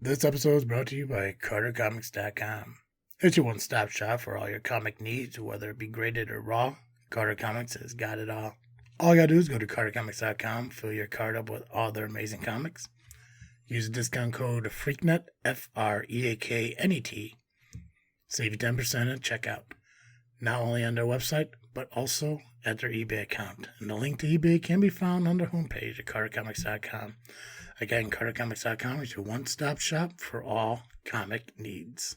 This episode is brought to you by CarterComics.com. It's your one-stop shop for all your comic needs, whether it be graded or raw. Carter Comics has got it all. All you gotta do is go to CarterComics.com, fill your card up with all their amazing comics. Use the discount code FREAKNET, FREAKNET. Save you 10% at checkout. Not only on their website, but also at their eBay account. And the link to eBay can be found on their homepage at CarterComics.com. Again, CarterComics.com is your one-stop shop for all comic needs.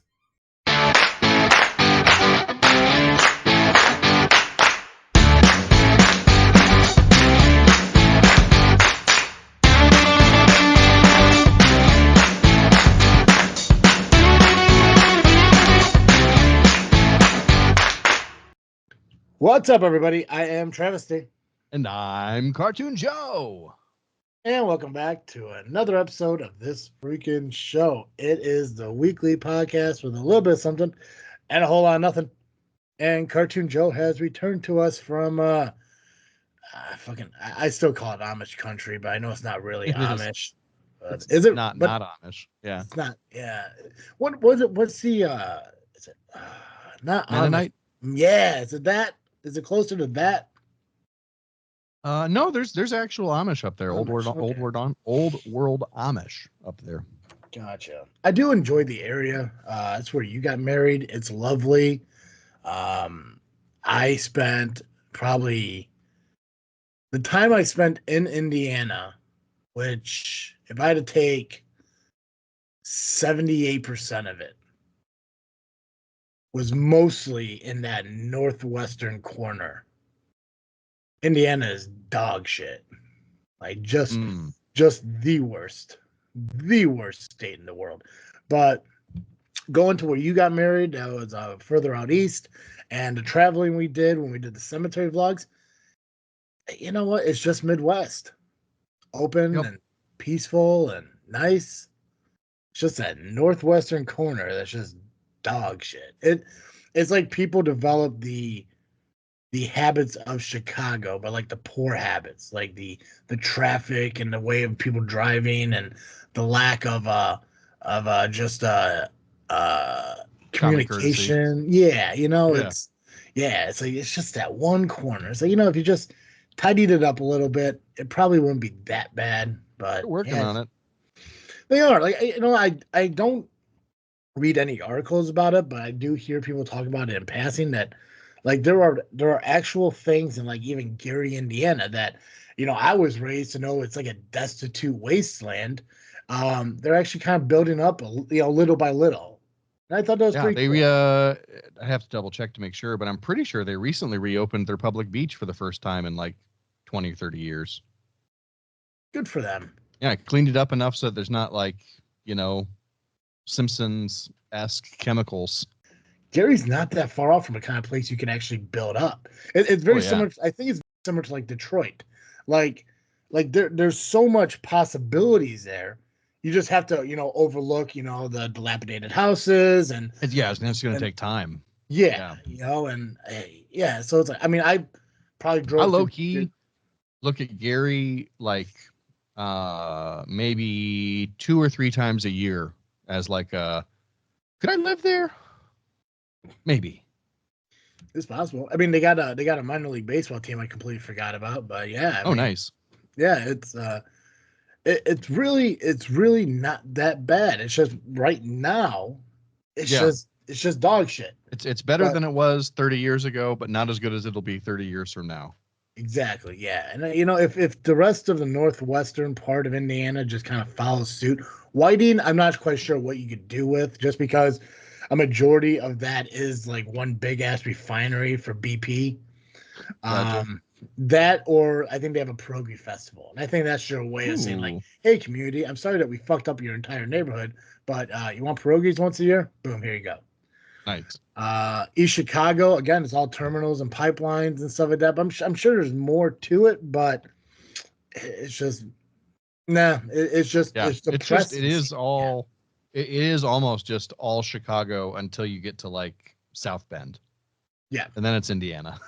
What's up, everybody? I am Travesty. And I'm Cartoon Joe. And welcome back to another episode of this freaking show. It is the weekly podcast with a little bit of something and a whole lot of nothing. And Cartoon Joe has returned to us from I still call it Amish country, but I know it's not really Amish. Is it not Amish? Yeah, it's not. Yeah. What was it? What's the? Is it not Mennonite? Amish? Yeah. Is it that? Is it closer to that? No, there's actual Amish up there. Amish, Old world Amish up there. Gotcha. I do enjoy the area. That's where you got married. It's lovely. I spent probably the time I spent in Indiana, which if I had to take 78% of it, was mostly in that northwestern corner. Indiana is dog shit. Like just the worst state in the world. But going to where you got married, that was further out east, and the traveling we did when we did the cemetery vlogs, you know what? It's just Midwest. Open and peaceful and nice. It's just that northwestern corner that's just dog shit. It's like people develop the habits of Chicago, but like the poor habits, like the traffic and the way of people driving and the lack of communication. Yeah, you know, it's like it's just that one corner. So, you know, if you just tidied it up a little bit, it probably wouldn't be that bad. But they're working on it. They are. Like, you know, I don't read any articles about it, but I do hear people talk about it in passing that like there are actual things in like even Gary, Indiana that, you know, I was raised to know it's like a destitute wasteland. They're actually kind of building up, little by little. And I thought that was pretty cool. I have to double check to make sure, but I'm pretty sure they recently reopened their public beach for the first time in like 20 or 30 years. Good for them. Yeah, cleaned it up enough so that there's not like, you know, Simpsons-esque chemicals. Gary's not that far off from the kind of place you can actually build up. It's very similar. I think it's similar to like Detroit. Like there's so much possibilities there. You just have to, you know, overlook, you know, the dilapidated houses and it's going to take time. Yeah, you know, and so it's like, I mean, I probably drove. I low key look at Gary like maybe 2 or 3 times a year as like could I live there? Maybe it's possible. I mean, they got a minor league baseball team I completely forgot about, but yeah. I mean, nice. Yeah, it's really not that bad. It's just right now, it's just dog shit. It's better than it was 30 years ago, but not as good as it'll be 30 years from now. Exactly. Yeah, and you know, if the rest of the northwestern part of Indiana just kind of follows suit, Whiting, I'm not quite sure what you could do with, just because a majority of that is like one big ass refinery for BP. Gotcha. That, or I think they have a pierogi festival, and I think that's your way of saying like, hey, community, I'm sorry that we fucked up your entire neighborhood, but you want pierogies once a year? Boom, here you go. Nice. East Chicago, again, it's all terminals and pipelines and stuff like that. But I'm sure there's more to it, but it's just it's depressing. It is almost just all Chicago until you get to like South Bend. Yeah, and then it's Indiana.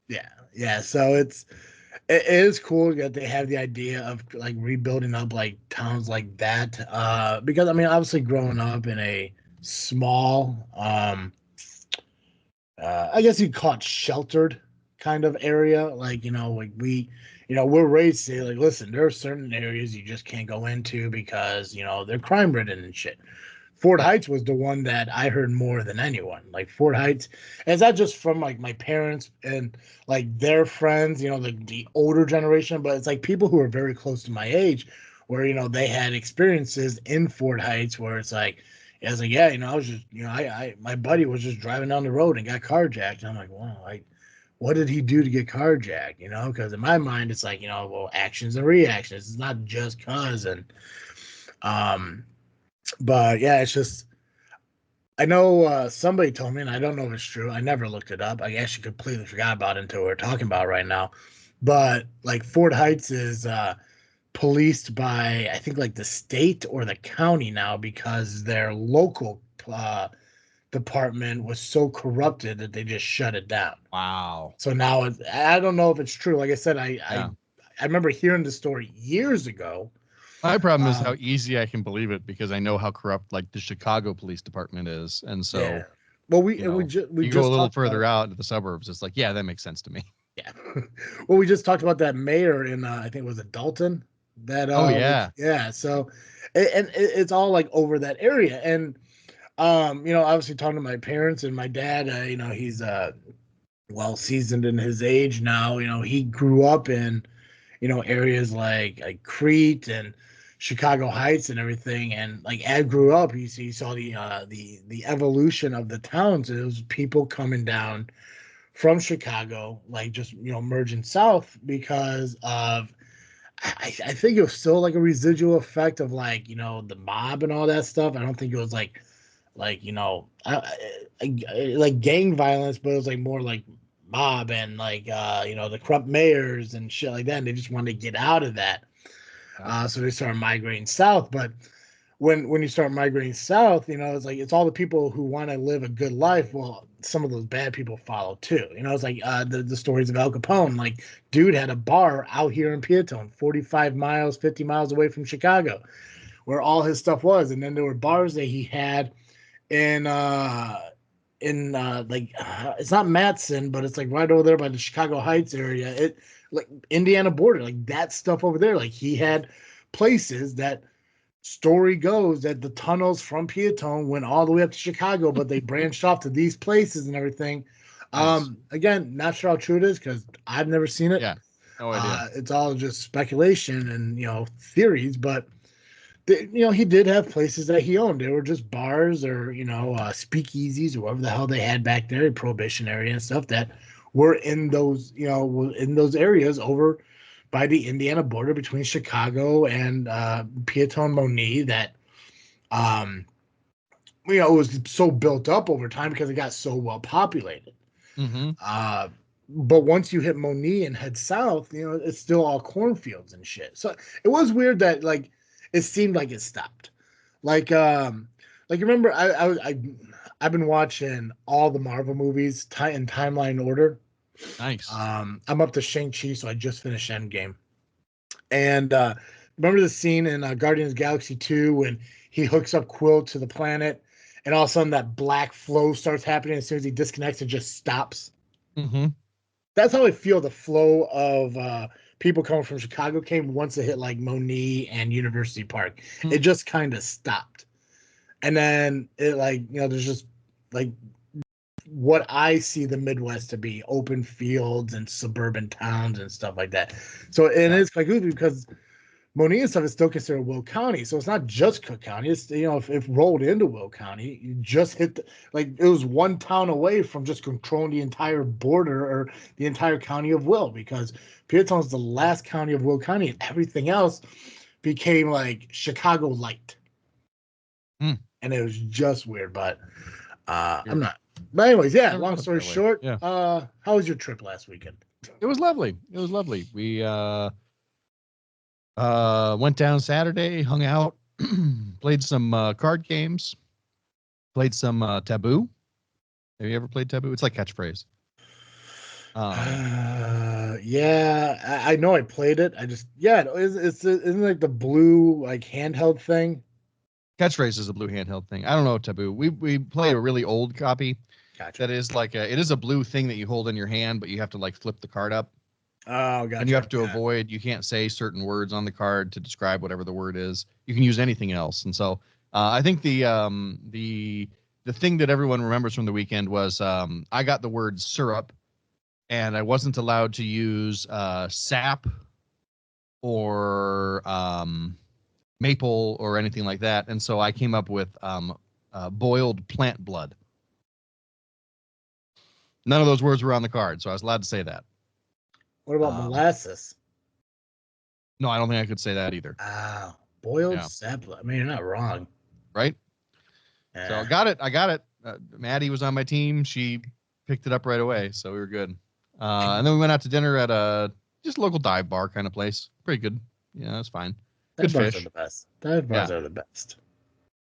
Yeah. So it's It is cool that they have the idea of like rebuilding up like towns like that. Because I mean, obviously, growing up in a small, I guess you'd call it sheltered kind of area. Like, like we're raised to say, like, listen, there are certain areas you just can't go into because, they're crime ridden and shit. Fort Yeah. Heights was the one that I heard more than anyone. Like Fort Heights, and it's not just from like my parents and like their friends, like the older generation, but it's like people who are very close to my age, where they had experiences in Fort Heights where it's like, I was like, yeah, I was just, I my buddy was just driving down the road and got carjacked. And I'm like, wow, like, what did he do to get carjacked? Because in my mind, it's like, well, actions and reactions. It's not just cause um, but yeah, it's just I know somebody told me, and I don't know if it's true. I never looked it up. I actually completely forgot about it until we're talking about it right now. But like Fort Heights is policed by I think like the state or the county now because their local department was so corrupted that they just shut it down. Wow. So now I don't know if it's true. Like I said, Yeah. I remember hearing the story years ago. My problem is how Um, easy I can believe it because I know how corrupt like the Chicago Police Department is, and yeah. so Well, you we know just we you go a just little talked about further it. out into the suburbs, it's like yeah, that makes sense to me. Yeah. Well, we just talked about that mayor in I think it was it Dalton that Oh was yeah. yeah. So it's all like over that area and obviously talking to my parents and my dad, he's well seasoned in his age now. He grew up in areas like Crete and Chicago Heights and everything. And like as grew up, he saw the evolution of the towns. It was people coming down from Chicago, like just merging south because of I think it was still like a residual effect of like the mob and all that stuff. I don't think it was like like gang violence, but it was like more like mob and like the corrupt mayors and shit like that. And they just wanted to get out of that, Yeah. so they started migrating south. But when you start migrating south, it's like it's all the people who want to live a good life. Well, some of those bad people follow too. It's like the stories of Al Capone. Like, dude had a bar out here in Peatone, 45 miles, 50 miles away from Chicago, where all his stuff was. And then there were bars that he had in like it's not Matson, but it's like right over there by the Chicago Heights area. It like Indiana border, like that stuff over there. Like he had places that story goes that the tunnels from Peatone went all the way up to Chicago, but they branched off to these places and everything. Nice. Again, not sure how true it is because I've never seen it. Yeah. No idea. It's all just speculation and theories, but he did have places that he owned. They were just bars or speakeasies or whatever the hell they had back there, prohibition area and stuff that were in those were in those areas over by the Indiana border between Chicago and Peatone Moni that um it was so built up over time because it got so well populated. Mm-hmm. Uh but once you hit Moni and head south, it's still all cornfields and shit. So it was weird that like it seemed like it stopped. Like remember I've been watching all the Marvel movies in timeline order. Nice. I'm up to Shang-Chi, so I just finished Endgame. And remember the scene in Guardians of the Galaxy 2 when he hooks up Quill to the planet and all of a sudden that black flow starts happening as soon as he disconnects, it just stops. Mm-hmm. That's how I feel the flow of people coming from Chicago came once it hit like Moni and University Park. It just kind of stopped. And then it like, there's just like what I see the Midwest to be open fields and suburban towns and stuff like that. So and Yeah. it's quite good because Moni and stuff is still considered Will County. So it's not just Cook County. It's if rolled into Will County, you just hit like it was one town away from just controlling the entire border or the entire county of Will because Peatone is the last county of Will County and everything else became like Chicago light. Mm. And it was just weird, but I'm Weird. not. But anyways, yeah. Never Long thought of it story that way. short, Yeah. how was your trip last weekend? It was lovely. It was lovely. We went down Saturday, hung out, played some card games, played some Taboo. Have you ever played Taboo? It's like catchphrase. Um, Yeah, I know I played it. I just isn't like the blue like handheld thing. Catchphrase is a blue handheld thing. I don't know, Taboo. We play a really old copy. Gotcha. That is like it is a blue thing that you hold in your hand, but you have to like flip the card up. Oh, gotcha. And you have to avoid. You can't say certain words on the card to describe whatever the word is. You can use anything else. And so I think the thing that everyone remembers from the weekend was I got the word syrup, and I wasn't allowed to use sap or maple or anything like that. And so I came up with boiled plant blood. None of those words were on the card, so I was allowed to say that. What about molasses? No, I don't think I could say that either. Boiled sap. I mean, you're not wrong. Right? Yeah. So I got it. Maddie was on my team. She picked it up right away, so we were good. And then we went out to dinner at a just local dive bar kind of place. Pretty good. Yeah, that's fine. Good dive fish. Bars are the best. Dive bars are the best.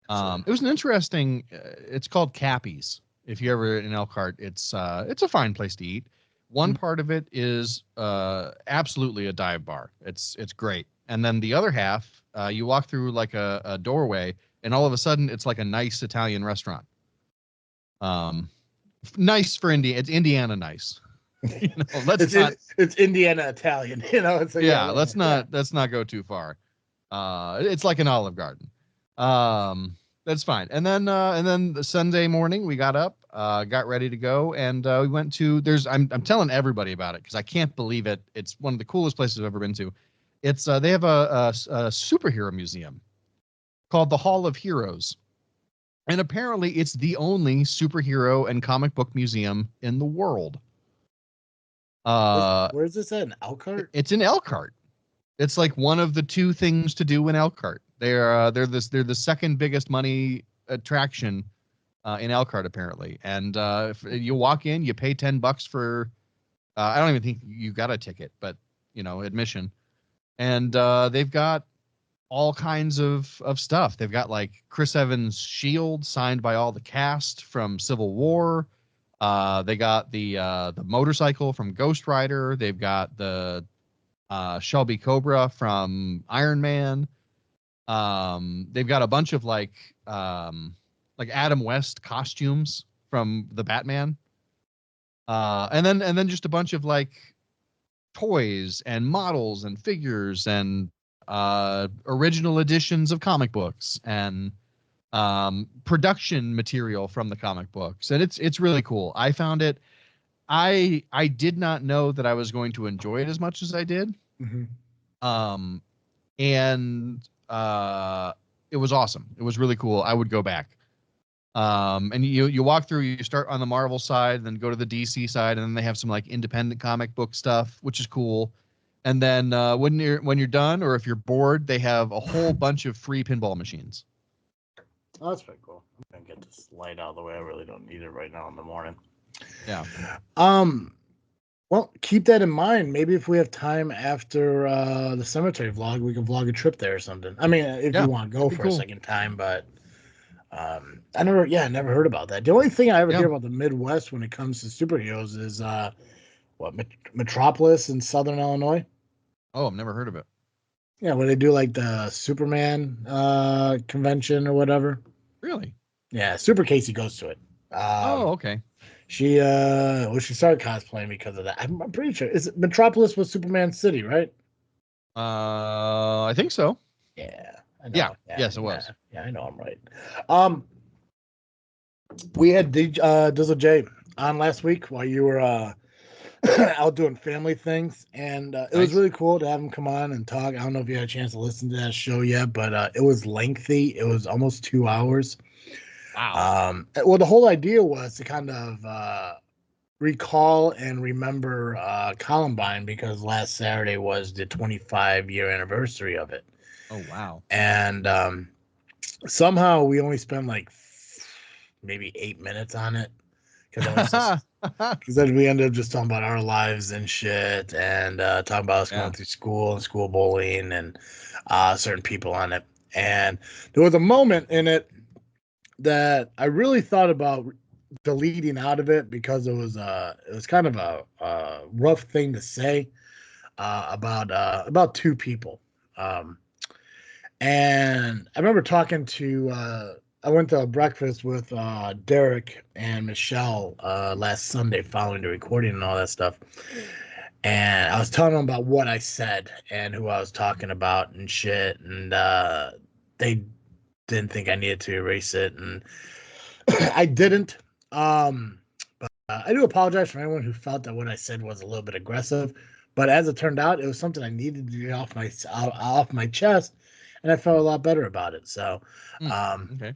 It was an interesting. It's called Cappy's. If you ever in Elkhart, it's a fine place to eat. One part of it is absolutely a dive bar. It's great. And then the other half, you walk through like a doorway, and all of a sudden it's like a nice Italian restaurant. Nice for India. It's Indiana nice. You know, it's Indiana Italian. You know, it's like, let's not go too far. It's like an Olive Garden. That's fine. And then the Sunday morning we got up, got ready to go, and we went to. I'm telling everybody about it because I can't believe it. It's one of the coolest places I've ever been to. It's they have a superhero museum called the Hall of Heroes, and apparently it's the only superhero and comic book museum in the world. Where's this at? In Elkhart? It's in Elkhart. It's like one of the two things to do in Elkhart. They're the second biggest money attraction in Elkhart apparently. And if you walk in, you pay $10 for. I don't even think you got a ticket, but admission. And they've got all kinds of stuff. They've got like Chris Evans' shield signed by all the cast from Civil War. They got the motorcycle from Ghost Rider. They've got the Shelby Cobra from Iron Man. They've got a bunch of like Adam West costumes from the Batman. And then just a bunch of like toys and models and figures and original editions of comic books and production material from the comic books. And it's really cool. I found it. I did not know that I was going to enjoy it as much as I did. Mm-hmm. And it was awesome. It was really cool. I would go back. And you walk through, you start on the Marvel side, then go to the DC side, and then they have some like independent comic book stuff, which is cool. And then when you're done, or if you're bored, they have a whole bunch of free pinball machines. Oh, that's pretty cool. I'm gonna get this light out of the way. I really don't need it right now in the morning. Yeah. Well, keep that in mind. Maybe if we have time after the cemetery vlog, we can vlog a trip there or something. I mean, if you want to go for a second time, but I never heard about that. The only thing I ever hear about the Midwest when it comes to superheroes is Metropolis in Southern Illinois. Oh, I've never heard of it. Yeah, where they do like the Superman convention or whatever. Really? Yeah, Super Casey goes to it. Okay. She started cosplaying because of that. I'm pretty sure Metropolis was Superman City, right? I think so. Yeah. I know. Yeah. Yes, it was. Yeah, I know I'm right. We had Dizzle J on last week while you were out doing family things, and it was really cool to have him come on and talk. I don't know if you had a chance to listen to that show yet, but it was lengthy. It was almost 2 hours. Wow. Well, the whole idea was to kind of recall and remember Columbine because last Saturday was the 25-year anniversary of it. Oh, wow. And somehow we only spent like maybe 8 minutes on it because then we ended up just talking about our lives and shit and talking about us going through school and school bullying and certain people on it. And there was a moment in it that I really thought about deleting out of it because it was kind of a rough thing to say about two people. Um, and I remember talking to I went to a breakfast with Derek and Michelle last Sunday following the recording and all that stuff. And I was telling them about what I said and who I was talking about and shit. And they didn't think I needed to erase it. And I didn't. But I do apologize for anyone who felt that what I said was a little bit aggressive. But as it turned out, it was something I needed to get off my chest, and I felt a lot better about it. So, Okay.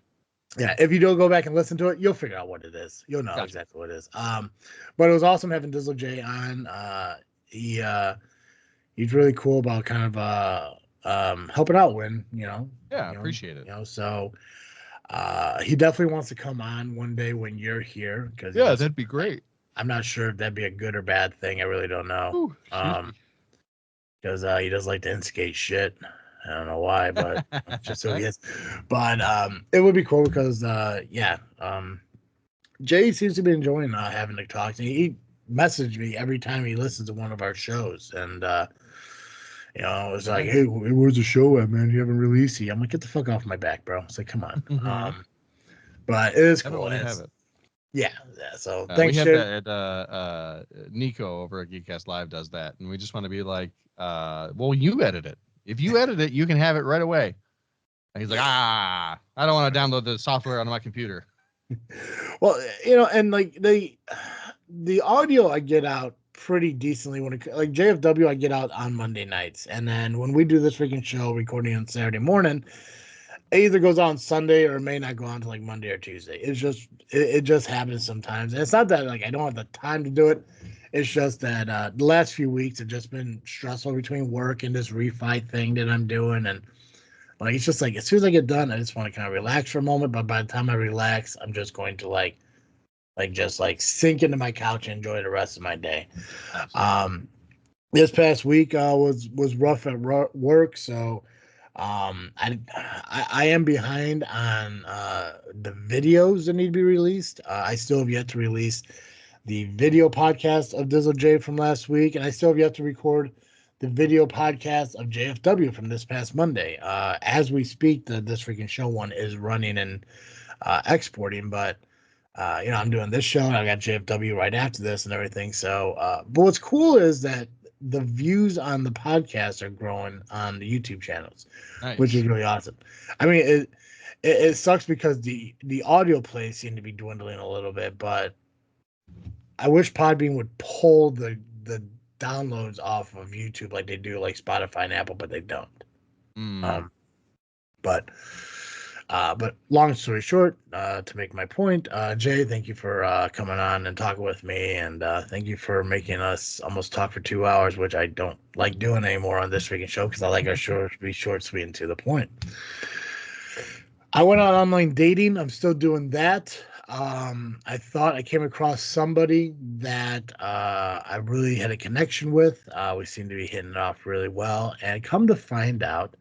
yeah, if you don't go back and listen to it, you'll figure out what it is. You'll know Gotcha. exactly what it is. But it was awesome having Dizzle J on. He he's really cool about kind of helping out when Yeah, appreciate it. So he definitely wants to come on one day when you're here because he Yeah, does. that'd be great. I'm not sure if that'd be a good or bad thing. I really don't know. Ooh, excuse me. Because he does like to instigate shit. I don't know why, but just so he is. But it would be cool because Jay seems to be enjoying having to talk. He messaged me every time he listens to one of our shows, and it's like, hey, where's the show at, man? You haven't released it. I'm like, get the fuck off my back, bro. It's like, come on. But it is cool. Definitely have it. Yeah. So We thanks, have Jay. that. Nico over at Geekcast Live does that, and we just want to be like, well, you edit it. If you edit it, you can have it right away. And he's like, I don't want to download the software on my computer. Well, and like the audio I get out pretty decently when it like JFW I get out on Monday nights, and then when we do this freaking show recording on Saturday morning, it either goes on Sunday or it may not go on to like Monday or Tuesday. It's just it just happens sometimes. And it's not that like I don't have the time to do it. It's just that the last few weeks have just been stressful between work and this refi thing that I'm doing, and like it's just like as soon as I get done, I just want to kind of relax for a moment. But by the time I relax, I'm just going to just sink into my couch and enjoy the rest of my day. Absolutely. This past week was rough at work, so I am behind on the videos that need to be released. I still have yet to release the video podcast of Dizzle J from last week, and I still have yet to record the video podcast of JFW from this past Monday. As we speak, this freaking show one is running and exporting, but I'm doing this show and I got JFW right after this and everything. So, but what's cool is that the views on the podcast are growing on the YouTube channels, which is really awesome. I mean, it sucks because the audio plays seem to be dwindling a little bit, but I wish Podbean would pull the downloads off of YouTube like they do like Spotify and Apple, but they don't. But long story short, to make my point, Jay, thank you for coming on and talking with me, and thank you for making us almost talk for 2 hours, which I don't like doing anymore on this freaking show because I like our show to be short, sweet, and to the point. I went on online dating. I'm still doing that. I thought I came across somebody that I really had a connection with. We seem to be hitting it off really well, and come to find out,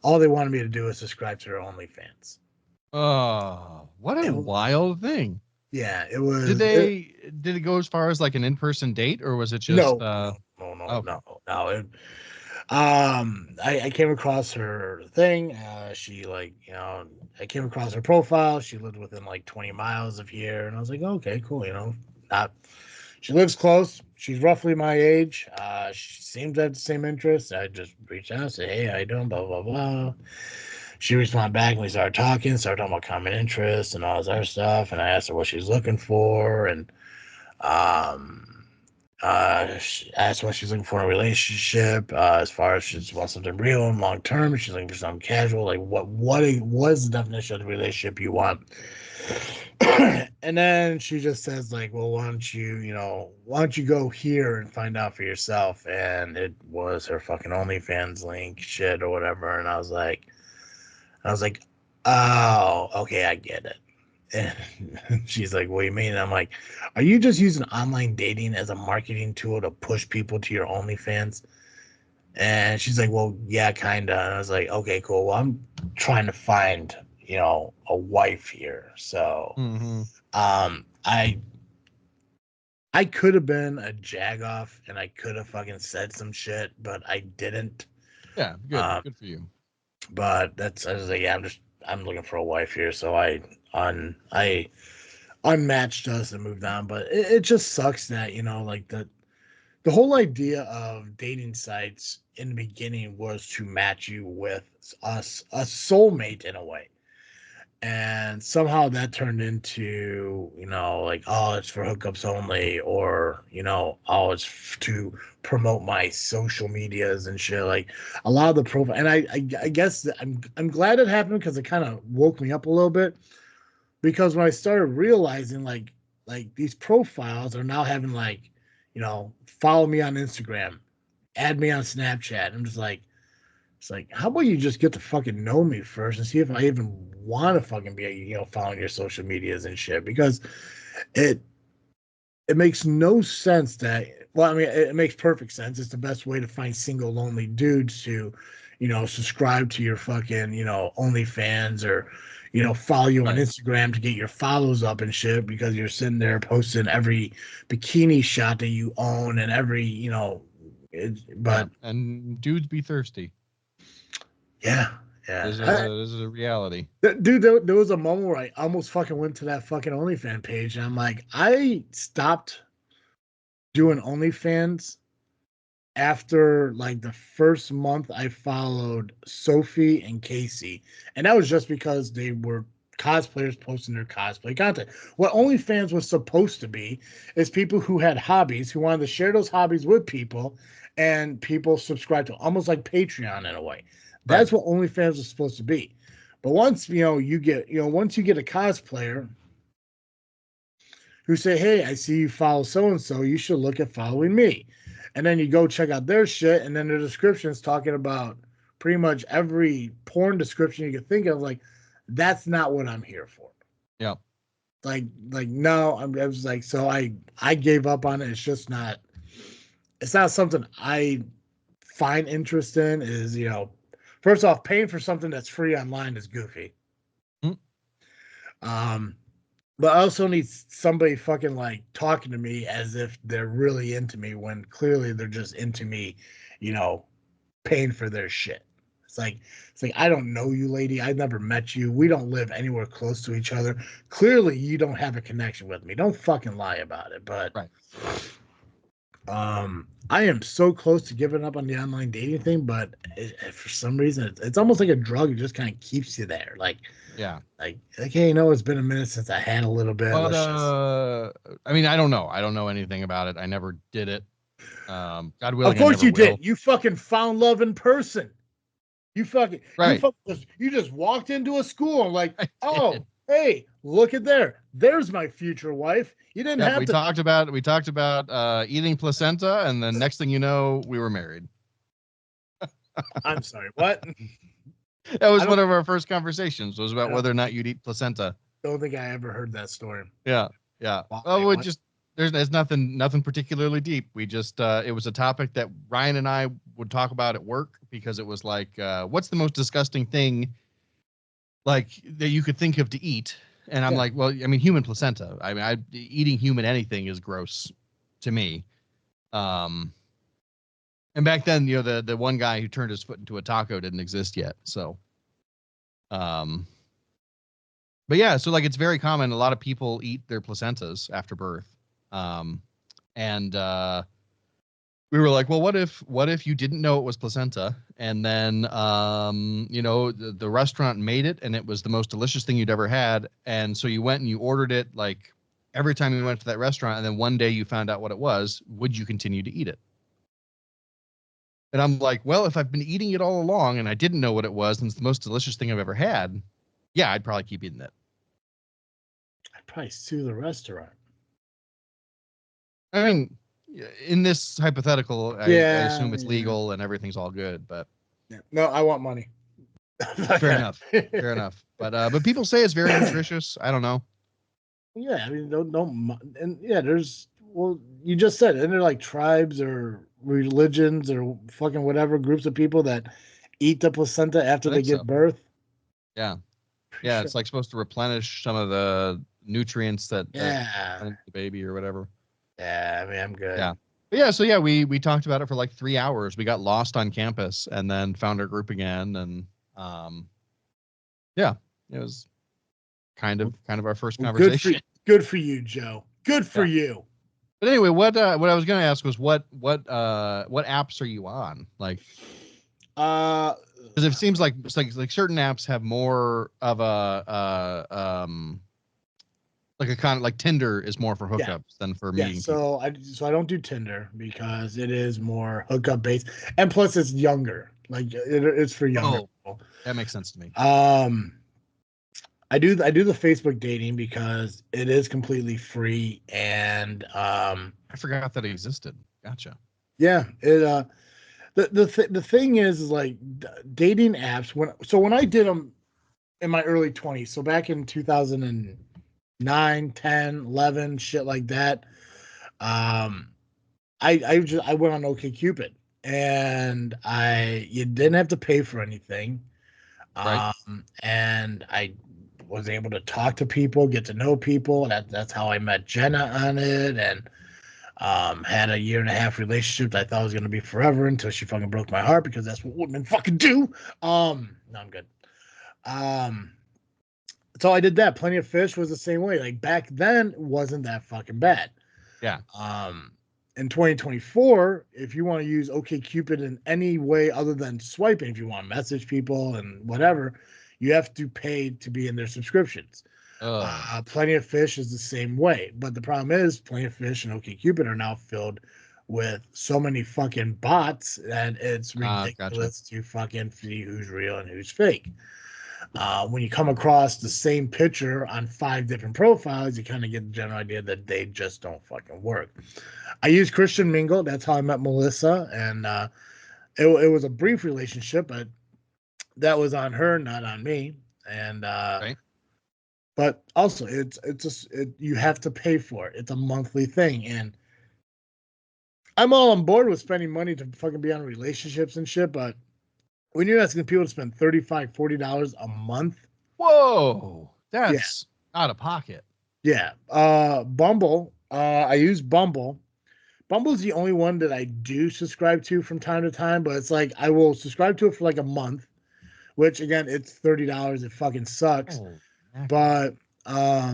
all they wanted me to do is subscribe to their OnlyFans. Oh, what a wild thing. Yeah, it was. Did it go as far as like an in-person date, or was it just No. Okay. No. I came across her thing. She I came across her profile. She lived within like 20 miles of here, and I was like, okay, cool. Not. She lives close. She's roughly my age. She seems to have the same interests. I just reached out, said, hey, how you doing? Blah blah blah. She responded back, and we started talking about common interests and all this other stuff. And I asked her what she's looking for, and um, she asked what she's looking for in a relationship. As far as she just wants something real and long term, she's looking for something casual. Like what is the definition of the relationship you want? And then she just says like, well, why don't you go here and find out for yourself? And it was her fucking OnlyFans link shit or whatever. And I was like, oh, okay, I get it. And she's like, what do you mean? And I'm like, are you just using online dating as a marketing tool to push people to your OnlyFans? And she's like, well, yeah, kind of. And I was like, okay, cool. Well, I'm trying to find, a wife here. So I could have been a jagoff and I could have fucking said some shit, but I didn't. Yeah, good. Good for you. But I was like, yeah, I'm looking for a wife here, so I unmatched us and moved on. But it just sucks that, like the whole idea of dating sites in the beginning was to match you with a soulmate in a way. And somehow that turned into, like, oh, it's for hookups only, or, oh, it's to promote my social medias and shit. Like a lot of the profile, and I guess that I'm glad it happened because it kind of woke me up a little bit. Because when I started realizing, like these profiles are now having like, follow me on Instagram, add me on Snapchat. I'm just like, it's like, how about you just get to fucking know me first and see if I even want to fucking be, following your social medias and shit. Because it it makes no sense that, well, I mean, it makes perfect sense. It's the best way to find single lonely dudes to, subscribe to your fucking, OnlyFans, or, follow you on Right. Instagram to get your follows up and shit, because you're sitting there posting every bikini shot that you own and every, but and dudes be thirsty. yeah, yeah. This is a reality. Dude, there was a moment where I almost fucking went to that fucking OnlyFans page, and I'm like, I stopped doing OnlyFans after like the first month I followed Sophie and Casey, and that was just because they were cosplayers posting their cosplay content. What OnlyFans was supposed to be is people who had hobbies, who wanted to share those hobbies with people, and people subscribe to, almost like Patreon in a way. Right. That's what OnlyFans was supposed to be. But once once you get a cosplayer who say, "Hey, I see you follow so and so. You should look at following me," and then you go check out their shit, and then their descriptions talking about pretty much every porn description you could think of. Like, that's not what I'm here for. Yeah. Like no, I was like, so I gave up on it. It's just not. It's not something I find interest in. Is, first off, paying for something that's free online is goofy. Mm. Um, But I also need somebody fucking like talking to me as if they're really into me, when clearly they're just into me, you know, paying for their shit. It's like I don't know you, lady. I've never met you. We don't live anywhere close to each other. Clearly, you don't have a connection with me. Don't fucking lie about it. But Right. I am so close to giving up on the online dating thing, but for some reason, it's almost like a drug. It just kind of keeps you there. Yeah. Like, hey, it's been a minute since I had a little bit. But Let's just. I mean, I don't know. I don't know anything about it. I never did it. God willing, Of I course never you will. did. You fucking found love in person. Right. You just walked into a school and like, I oh, did. hey, look at there. There's my future wife. You didn't Yep. have to. We talked about eating placenta, and then next thing you know, we were married. I'm sorry. What? That was I one of our first conversations. Was I about don't, whether or not you'd eat placenta. don't think I ever heard that story. Yeah. Yeah. Why? Well, we What? just there's nothing particularly deep. We just it was a topic that Ryan and I would talk about at work, because it was like, what's the most disgusting thing like that you could think of to eat? And I'm Yeah. like, well, I mean, human placenta. I mean, eating human anything is gross to me. Um, and back then, the one guy who turned his foot into a taco didn't exist yet. So, um, but yeah, so like it's very common. A lot of people eat their placentas after birth. Um, and we were like, well, what if you didn't know it was placenta, and then the restaurant made it and it was the most delicious thing you'd ever had, and so you went and you ordered it like every time you went to that restaurant, and then one day you found out what it was, would you continue to eat it? And I'm like, well, if I've been eating it all along and I didn't know what it was, and it's the most delicious thing I've ever had, yeah, I'd probably keep eating it. I'd probably sue the restaurant. I mean, in this hypothetical, I Yeah. assume it's legal and everything's all good, but Yeah. No, I want money. fair enough. Fair enough. But people say it's very nutritious. I don't know. Yeah, I mean, don't, and yeah, well, you just said, and they're like tribes or religions or fucking whatever groups of people that eat the placenta after I they think give so. birth. Yeah. Yeah, it's like supposed to replenish some of the nutrients that Yeah. went into the baby or whatever. Yeah, I mean, I'm good. Yeah. But yeah, so yeah, we talked about it for like 3 hours. We got lost on campus and then found our group again, and yeah, it was kind of our first Well, conversation. good for you, Joe. Good for you. But anyway, what I was going to ask was what apps are you on? Like, because it seems like it's like certain apps have more of a like a kind of like Tinder is more for hookups than for meeting people. I don't do Tinder because it is more hookup based, and plus it's younger. Like it's for younger people. That makes sense to me. I do the Facebook dating because it is completely free, and I forgot that it existed. Gotcha. Yeah, it the thing is like dating apps when I did them in my early 20s, so back in 2009, 10, 11, shit like that. I went on OkCupid, and you didn't have to pay for anything. Right. And I was able to talk to people, get to know people. That's how I met Jenna on it, and had a 1.5 year relationship that I thought was gonna be forever until she fucking broke my heart, because that's what women fucking do. No, I'm good. So I did that. Plenty of Fish was the same way. Like back then, it wasn't that fucking bad. Yeah. In 2024, if you want to use OkCupid in any way other than swiping, if you want to message people and whatever, you have to pay to be in their subscriptions. Plenty of Fish is the same way, but the problem is Plenty of Fish and OkCupid are now filled with so many fucking bots that it's ridiculous to fucking see who's real and who's fake. When you come across the same picture on 5 different profiles, you kind of get the general idea that they just don't fucking work. I use Christian Mingle. That's how I met Melissa, and it was a brief relationship, but that was on her, not on me. And right. But also, you have to pay for it. It's a monthly thing, and I'm all on board with spending money to fucking be on relationships and shit. But when you're asking people to spend $35, $40 a month, whoa, that's out of pocket. Yeah. Bumble. I use Bumble. Bumble's the only one that I do subscribe to from time to time, but it's like I will subscribe to it for like a month, which again, it's $30. It fucking sucks. But I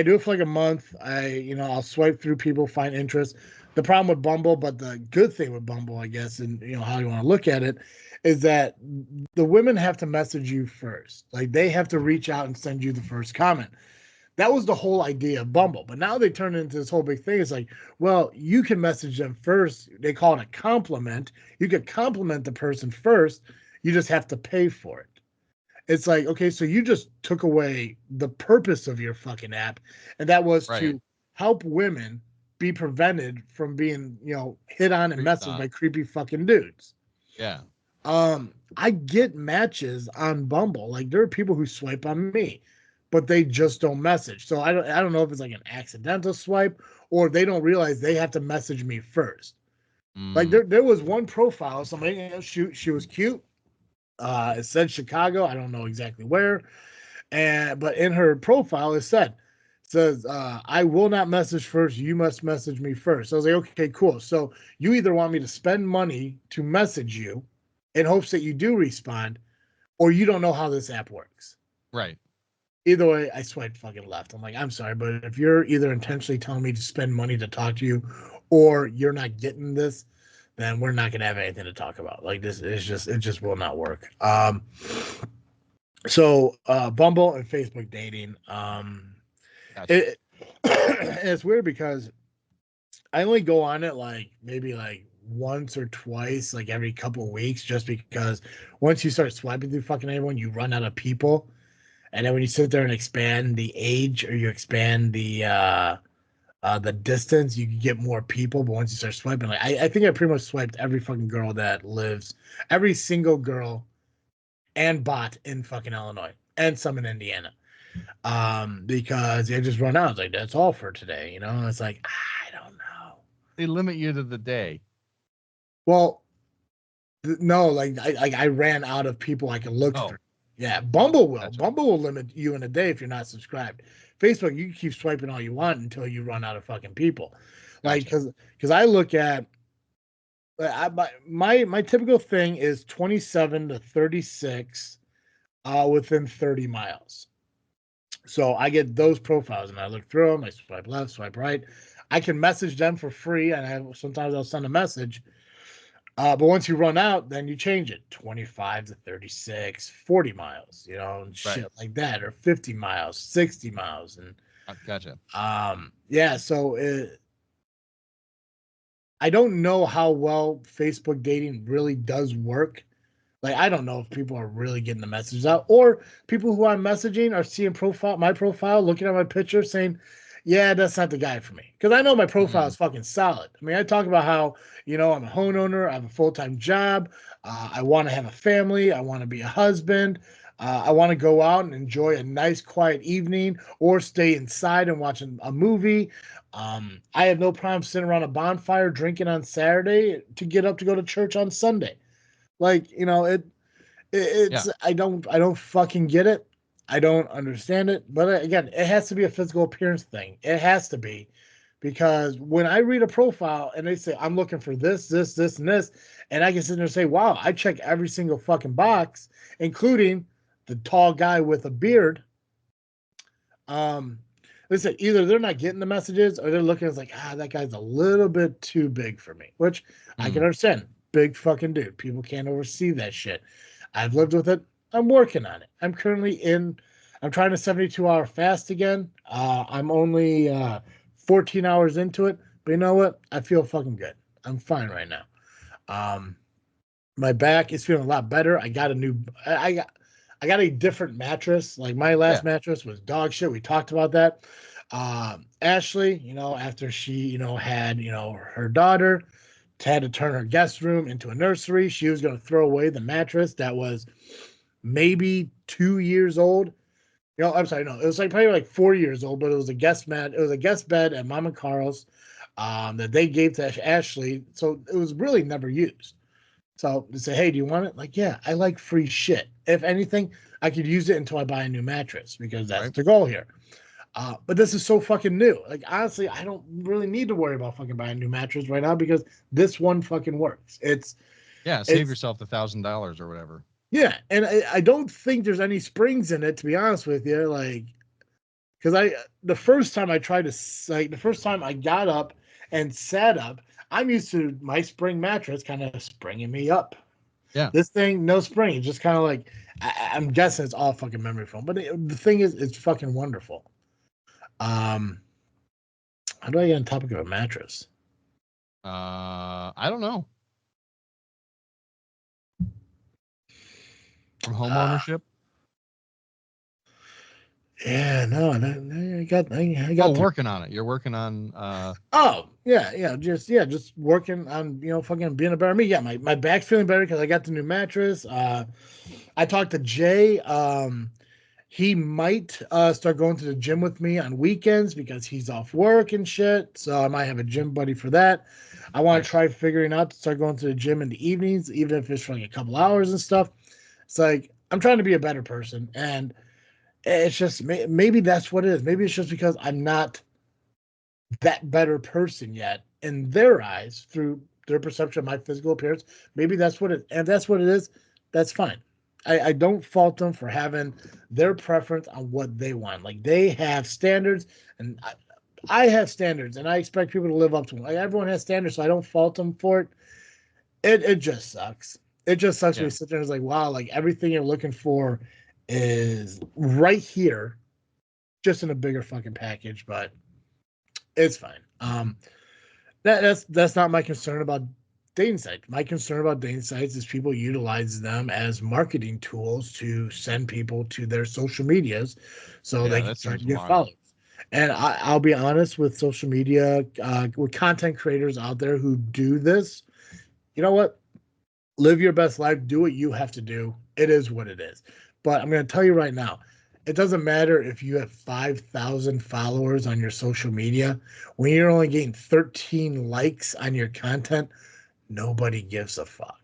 do it for like a month. I'll swipe through people, find interest. The problem with Bumble, but the good thing with Bumble, I guess, and how you want to look at it, is that the women have to message you first. Like they have to reach out and send you the first comment. That was the whole idea of Bumble. But now they turn it into this whole big thing. It's like, well, you can message them first. They call it a compliment. You could compliment the person first. You just have to pay for it. It's like, okay, so you just took away the purpose of your fucking app, and that was to help women be prevented from being, hit on and messaged by creepy fucking dudes. Yeah. I get matches on Bumble. Like there are people who swipe on me, but they just don't message. So I don't know if it's like an accidental swipe or they don't realize they have to message me first. Like there was one profile, somebody, she was cute. It said Chicago. I don't know exactly where. But in her profile, it says, I will not message first. You must message me first. So I was like, okay, cool. So you either want me to spend money to message you in hopes that you do respond, or you don't know how this app works. Right. Either way, I swiped fucking left. I'm like, I'm sorry, but if you're either intentionally telling me to spend money to talk to you, or you're not getting this, then we're not gonna have anything to talk about. Like this is it just will not work. So Bumble and Facebook dating. Gotcha. It's weird because I only go on it like maybe like once or twice, like every couple of weeks, just because once you start swiping through fucking everyone, you run out of people. And then when you sit there and expand the age or you expand the distance, you can get more people. But once you start swiping, like I think I pretty much swiped every fucking girl that lives, every single girl and bot in fucking Illinois and some in Indiana. Because they just run out. It's like, that's all for today, It's like, I don't know. They limit you to the day. Well, no, like I ran out of people I could look through. Yeah, Bumble will. Gotcha. Bumble will limit you in a day if you're not subscribed. Facebook, you can keep swiping all you want until you run out of fucking people. Like, Gotcha. because I look at my typical thing is 27 to 36 within 30 miles. So I get those profiles and I look through them. I swipe left, swipe right. I can message them for free, and sometimes I'll send a message. But once you run out, then you change it 25 to 36, 40 miles, and Right. shit like that, or 50 miles, 60 miles. And Gotcha. yeah, so I don't know how well Facebook dating really does work. Like, I don't know if people are really getting the message out, or people who I'm messaging are seeing my profile, looking at my picture, saying, "Yeah, that's not the guy for me." Because I know my profile Mm, is fucking solid. I mean, I talk about how I'm a homeowner, I have a full time job, I want to have a family, I want to be a husband, I want to go out and enjoy a nice, quiet evening, or stay inside and watch a movie. I have no problem sitting around a bonfire drinking on Saturday to get up to go to church on Sunday. Like, yeah. it's I don't fucking get it. I don't understand it. But again, it has to be a physical appearance thing. It has to be, because when I read a profile and they say I'm looking for this, this, this, and this, and I can sit there and say, wow, I check every single fucking box, including the tall guy with a beard. Um, Listen, either they're not getting the messages or they're looking at like, that guy's a little bit too big for me, which I can Mm, understand. Big fucking dude. People can't oversee that shit. I've lived with it. I'm working on it. I'm trying a 72-hour fast again. I'm only 14 hours into it, but you know what? I feel fucking good. I'm fine right now. Um, my back is feeling a lot better. I got a different mattress. Like, my last yeah. mattress was dog shit. We talked about that. Ashley, after she, had, her daughter, had to turn her guest room into a nursery. She was going to throw away the mattress that was maybe 2 years old. I'm sorry, no, it was like probably like 4 years old, but it was a guest mat. It was a guest bed at Mom and Carl's, that they gave to Ashley. So it was really never used. So they say, hey, do you want it? Like, yeah, I like free shit. If anything, I could use it until I buy a new mattress, because that's Right. the goal here. But this is so fucking new. Like, honestly, I don't really need to worry about fucking buying a new mattress right now, because this one fucking works. Yeah. Save It's yourself the $1,000 or whatever. Yeah, and I don't think there's any springs in it, to be honest with you. Like, because the first time I tried to, like, the first time I got up and sat up, I'm used to my spring mattress kind of springing me up. Yeah. This thing, no spring. It's just kind of like, I'm guessing it's all fucking memory foam. But the thing is, it's fucking wonderful. Um, how do I get on topic of a mattress? I don't know. From home Uh, ownership. yeah, no, I Oh, got there. working on it. You're working on. Oh, just working on, fucking being a better me. Yeah, my back's feeling better because I got the new mattress. I talked to Jay. He might start going to the gym with me on weekends because he's off work and shit. So I might have a gym buddy for that. I want to Nice. try figuring out to start going to the gym in the evenings, even if it's for like a couple hours and stuff. It's like, I'm trying to be a better person, and it's just maybe that's what it is. Maybe it's just because I'm not that better person yet in their eyes through their perception of my physical appearance. Maybe that's what it. And if that's what it is, that's fine. I don't fault them for having their preference on what they want. Like, they have standards, and I have standards, and I expect people to live up to them. Like, everyone has standards, so I don't fault them for it. It just sucks. It just sucks when Yeah. you sit there and it's like, wow, like, everything you're looking for is right here, just in a bigger fucking package. But it's fine. That's not my concern about dating sites. My concern about dating sites is people utilize them as marketing tools to send people to their social medias so Yeah. they can That start seems to get wrong. followers. And I'll be honest with social media, with content creators out there who do this. You know what? Live your best life. Do what you have to do. It is what it is. But I'm going to tell you right now, it doesn't matter if you have 5,000 followers on your social media. When you're only getting 13 likes on your content, nobody gives a fuck.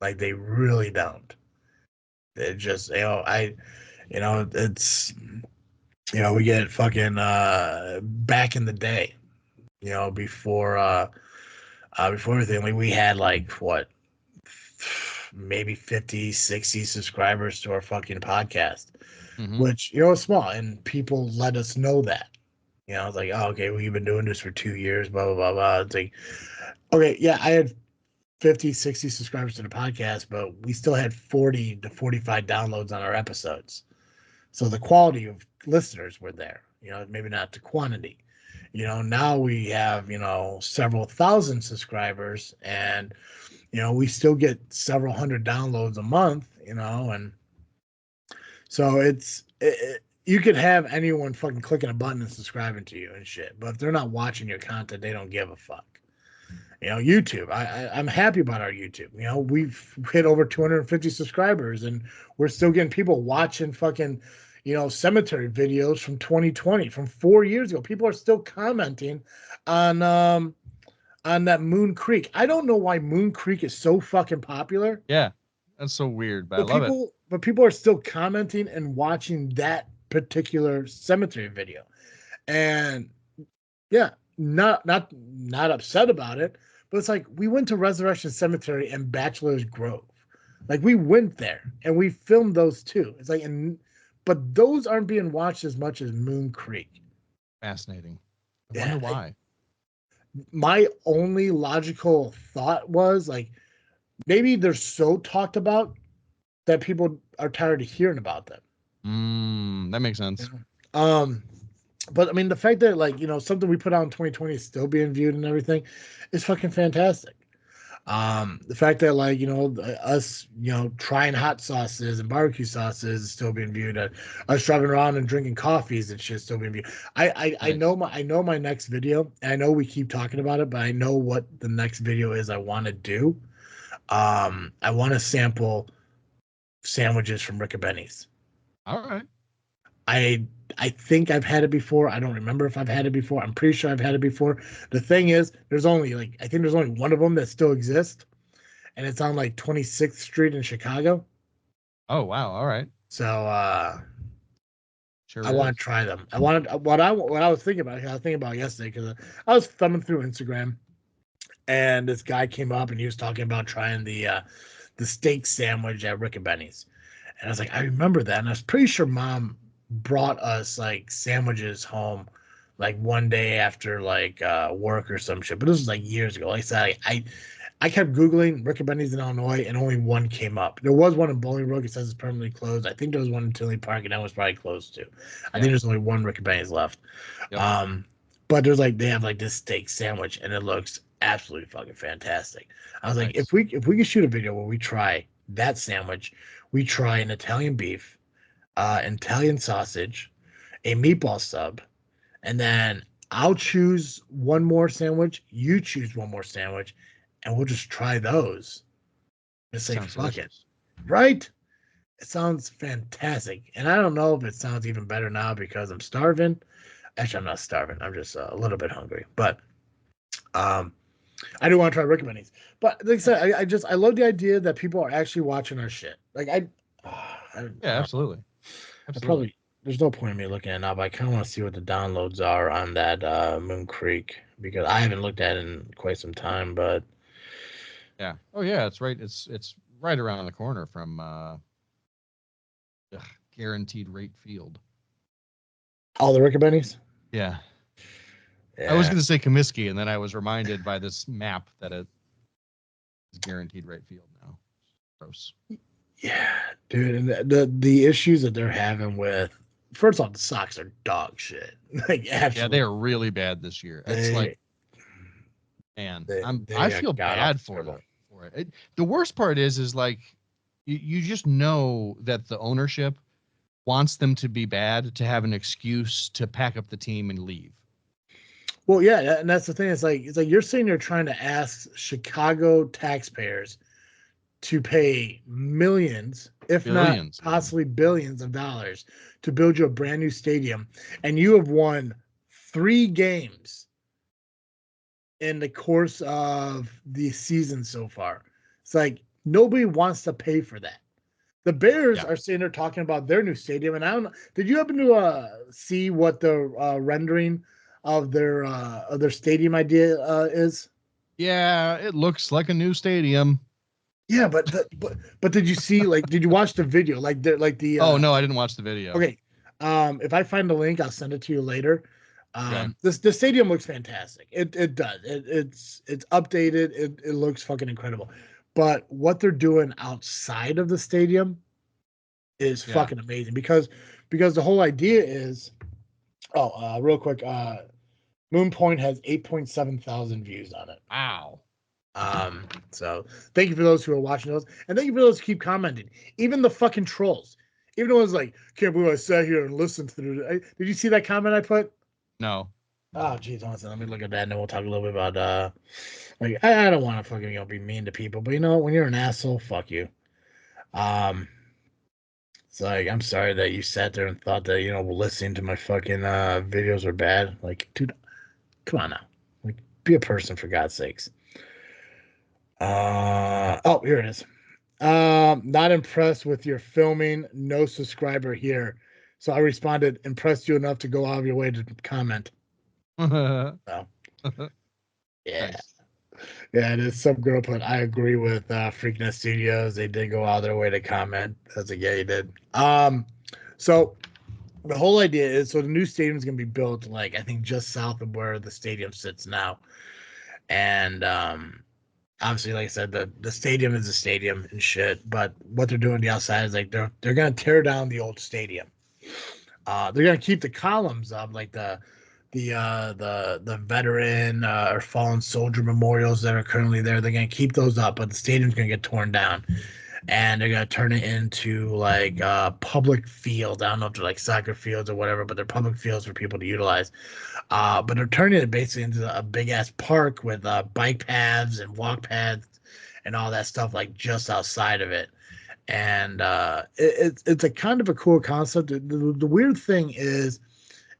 Like, they really don't. It just, it's, we get fucking back in the day, before everything, we had like what, maybe 50, 60 subscribers to our fucking podcast, which, is small, and people let us know that. It's like, oh, okay, well, you've been doing this for 2 years, blah, blah, blah, blah. It's like, okay, yeah, I had 50, 60 subscribers to the podcast, but we still had 40 to 45 downloads on our episodes. So the quality of listeners were there, maybe not the quantity. Now we have, several thousand subscribers, and, we still get several hundred downloads a month, and so you could have anyone fucking clicking a button and subscribing to you and shit, but if they're not watching your content, they don't give a fuck. YouTube. I'm happy about our YouTube. We've hit over 250 subscribers, and we're still getting people watching fucking, cemetery videos from 2020, from 4 years ago. People are still commenting on that Moon Creek. I don't know why Moon Creek is so fucking popular. Yeah, that's so weird, but I love it. But people are still commenting and watching that particular cemetery video, and yeah, not upset about it. But it's like, we went to Resurrection Cemetery and Bachelor's Grove. Like, we went there and we filmed those too. It's like, but those aren't being watched as much as Moon Creek. Fascinating. I wonder why. My only logical thought was, like, maybe they're so talked about that people are tired of hearing about them. That makes sense. But I mean, the fact that, like, something we put out in 2020 is still being viewed and everything is fucking fantastic. The fact that, like, us, trying hot sauces and barbecue sauces is still being viewed. Us driving around and drinking coffees and shit still being viewed. I know my next video, and I know we keep talking about it, but I know what the next video is I want to do. I want to sample sandwiches from Rick and Benny's. All right. I think I've had it before. I don't remember if I've had it before. I'm pretty sure I've had it before. The thing is, there's only one of them that still exists, and it's on like 26th Street in Chicago. Oh wow! All right. So sure I want to try them. I wanted what I was thinking about. I was thinking about yesterday because I was thumbing through Instagram, and this guy came up and he was talking about trying the steak sandwich at Rick and Benny's, and I was like, I remember that, and I was pretty sure Mom brought us like sandwiches home like one day after like work or some shit, but this was like years ago. Like I said, I kept Googling Rick and Benny's in Illinois, and only one came up. There was one in Bolingbrook. It says it's permanently closed. I think there was one in Tinley Park, and that was probably closed too. I think there's only one Rick and Benny's left. Yep. But there's like, they have like this steak sandwich, and it looks absolutely fucking fantastic. I was like, if we could shoot a video where we try that sandwich, we try an Italian beef, Italian sausage, a meatball sub, and then I'll choose one more sandwich, you choose one more sandwich, and we'll just try those. And say, fuck it. Right? It sounds fantastic. And I don't know if it sounds even better now because I'm starving. Actually, I'm not starving. I'm just a little bit hungry. But I do want to try Rick and Benny's. But like I said, I love the idea that people are actually watching our shit. Like, absolutely. Probably, there's no point in me looking at it now, but I kind of want to see what the downloads are on that Moon Creek, because I haven't looked at it in quite some time. But yeah, it's right. It's right around the corner from Guaranteed Rate Field. All the Rick and Benny's. Yeah. I was going to say Comiskey, and then I was reminded by this map that it is Guaranteed Rate Field now. Gross. Yeah, dude, and the issues that they're having with, first off, the Sox are dog shit. Like, absolutely. Yeah, they are really bad this year. It's like, man, I feel bad for it. The worst part is like, you just know that the ownership wants them to be bad to have an excuse to pack up the team and leave. Well, yeah, and that's the thing. It's like you're sitting there trying to ask Chicago taxpayers to pay millions, if not possibly billions of dollars, to build you a brand new stadium, and you have won 3 games in the course of the season so far. It's like, nobody wants to pay for that. The Bears are sitting there talking about their new stadium, and I don't know. Did you happen to see what the rendering of their stadium idea is? Yeah, it looks like a new stadium. Yeah, but did you see did you watch the video? The Oh no, I didn't watch the video. okay. If I find the link, I'll send it to you later. Okay. The stadium looks fantastic. It does. It's updated. It looks fucking incredible. But what they're doing outside of the stadium is fucking amazing because the whole idea is real quick, Moon Point has 8.7 thousand views on it. Wow. So thank you for those who are watching those, and thank you for those who keep commenting. Even the fucking trolls. Even the ones like, can't believe I sat here and listened through it. Did you see that comment I put? No. Oh geez, honestly, let me look at that and then we'll talk a little bit about I don't want to fucking be mean to people, but when you're an asshole, fuck you. It's like, I'm sorry that you sat there and thought that, listening to my fucking videos were bad. Like, dude, come on now. Like, be a person for God's sakes. Here it is. Not impressed with your filming. No subscriber here. So I responded, impressed you enough to go out of your way to comment. So, yeah. Nice. Yeah, it is. Some girl put, I agree with Freakin Studios. They did go out of their way to comment. That's like, yeah, you did. So the whole idea is, so the new stadium is going to be built, I think just south of where the stadium sits now. And obviously, like I said, the stadium is a stadium and shit. But what they're doing on the outside is they're going to tear down the old stadium. They're going to keep the columns up, like the veteran or fallen soldier memorials that are currently there. They're going to keep those up, but the stadium's going to get torn down, and they're going to turn it into public fields. I don't know if they're like soccer fields or whatever, but they're public fields for people to utilize. But they're turning it basically into a big ass park with bike paths and walk paths and all that stuff just outside of it. And it's a kind of a cool concept. The weird thing is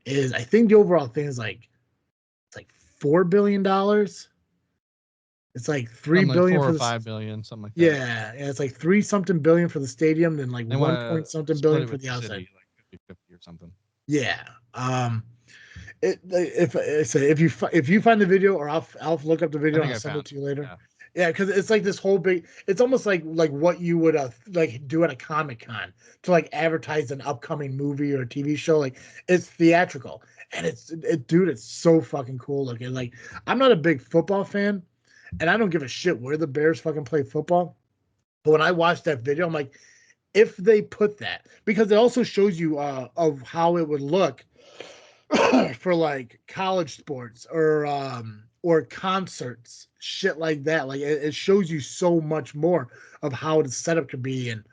I think the overall thing is it's like $4 billion. It's like 3 billion like 4 for or the 5 billion, something like that. yeah, it's like 3 something billion for the stadium, then like They 1 point something split billion it for with the the outside. city, like 50-50 or something. Yeah. If you find the video, or I'll look up the video and I'll send it to you later. Yeah, because it's like this whole big. It's almost like what you would do at a Comic-Con to advertise an upcoming movie or TV show. Like, it's theatrical, and dude, it's so fucking cool looking. Like, I'm not a big football fan, and I don't give a shit where the Bears fucking play football. But when I watched that video, I'm like, if they put that, because it also shows you of how it would look for college sports or concerts, shit like that. Like, it shows you so much more of how the setup could be. And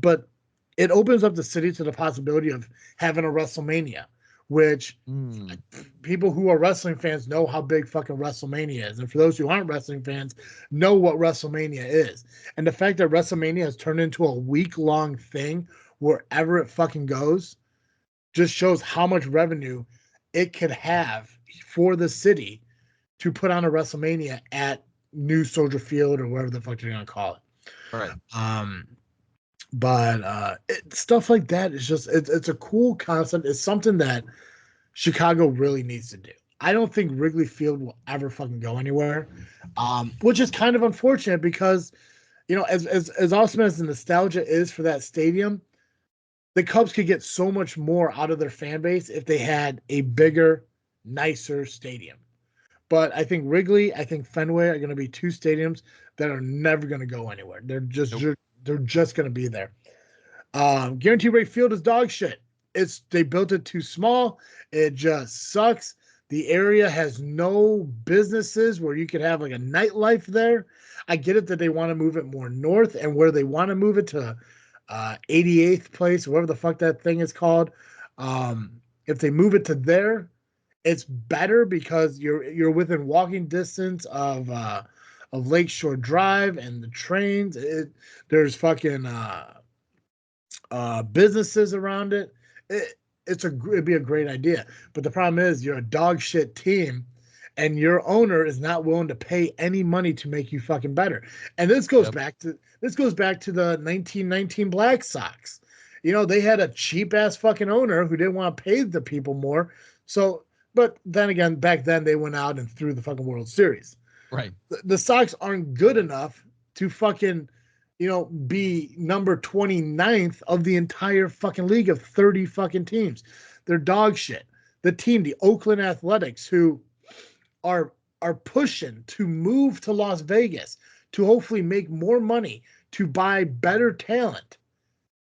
but it opens up the city to the possibility of having a WrestleMania, which people who are wrestling fans know how big fucking WrestleMania is. And for those who aren't wrestling fans, know what WrestleMania is. And the fact that WrestleMania has turned into a week-long thing wherever it fucking goes just shows how much revenue it could have for the city to put on a WrestleMania at New Soldier Field or whatever the fuck they're gonna call it. Right. But stuff like that is just it's a cool concept. It's something that Chicago really needs to do. I don't think Wrigley Field will ever fucking go anywhere, which is kind of unfortunate because as awesome as the nostalgia is for that stadium, the Cubs could get so much more out of their fan base if they had a bigger, nicer stadium. But I think Wrigley, I think Fenway are going to be two stadiums that are never going to go anywhere. They're just going to be there. Guaranteed Rate Field is dog shit. They built it too small. It just sucks. The area has no businesses where you could have a nightlife there. I get it that they want to move it more north, and where they want to move it to 88th place, whatever the fuck that thing is called. If they move it to there, it's better because you're within walking distance of Lakeshore Drive and the trains. There's fucking businesses around it. It'd be a great idea, but the problem is you're a dog shit team, and your owner is not willing to pay any money to make you fucking better. And this goes back to the 1919 Black Sox. You know, they had a cheap ass fucking owner who didn't want to pay the people more. So, but then again, back then they went out and threw the fucking World Series. Right. The Sox aren't good enough to fucking, be number 29th of the entire fucking league of 30 fucking teams. They're dog shit. The Oakland Athletics, who are pushing to move to Las Vegas to hopefully make more money to buy better talent,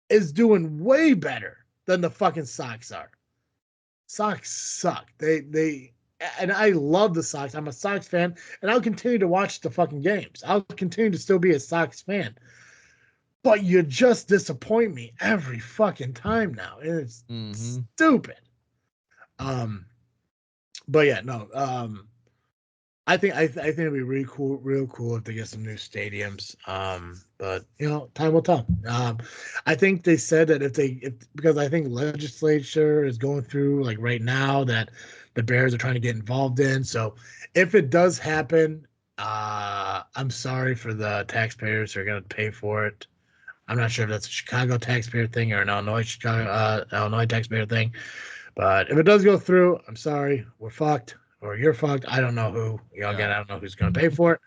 is doing way better than the fucking Sox are. Sox suck. They and I love the Sox. I'm a Sox fan, and I'll continue to watch the fucking games. I'll continue to still be a Sox fan. But you just disappoint me every fucking time now. It's stupid. But yeah, no. I think it'd be really cool, real cool if they get some new stadiums. But time will tell. I think they said that because I think legislature is going through like right now that the Bears are trying to get involved in. So if it does happen, I'm sorry for the taxpayers who are going to pay for it. I'm not sure if that's a Chicago taxpayer thing or an Illinois taxpayer thing. But if it does go through, I'm sorry, we're fucked. Or you're fucked. I don't know who. Again, I don't know who's going to pay for it.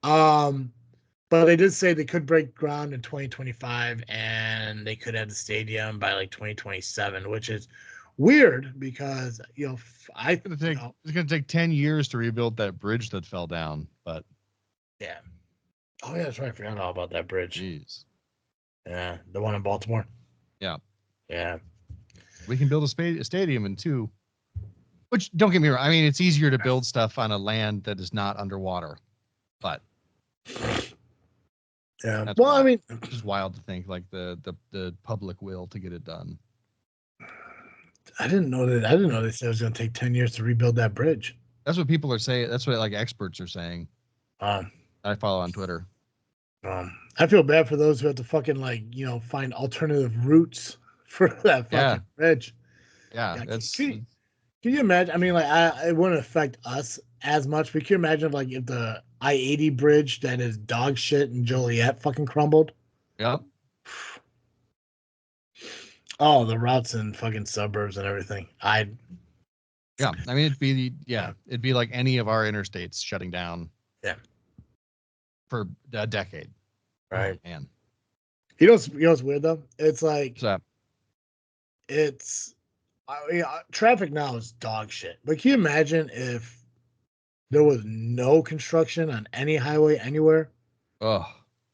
But they did say they could break ground in 2025 and they could have the stadium by like 2027, which is weird because it's going to take 10 years to rebuild that bridge that fell down. But yeah, oh yeah, that's right. I forgot all about that bridge. Jeez. Yeah, the one in Baltimore. Yeah. We can build a stadium in 2. Which, don't get me wrong, I mean, it's easier to build stuff on a land that is not underwater. But yeah, well, wild. I mean, it's just wild to think like the public will to get it done. I didn't know they said it was going to take 10 years to rebuild that bridge. That's what people are saying. That's what like experts are saying. I follow on Twitter. I feel bad for those who have to fucking find alternative routes for that fucking bridge. Yeah, that's. Can you imagine? I mean, it wouldn't affect us as much, but can you imagine if the I-80 bridge that is dog shit in Joliet fucking crumbled? Yep. Oh, the routes in fucking suburbs and everything. I mean, it'd be like any of our interstates shutting down. Yeah. For a decade. Right. Oh, man. You know what's weird though? It's like traffic now is dog shit. But can you imagine if there was no construction on any highway anywhere? Oh.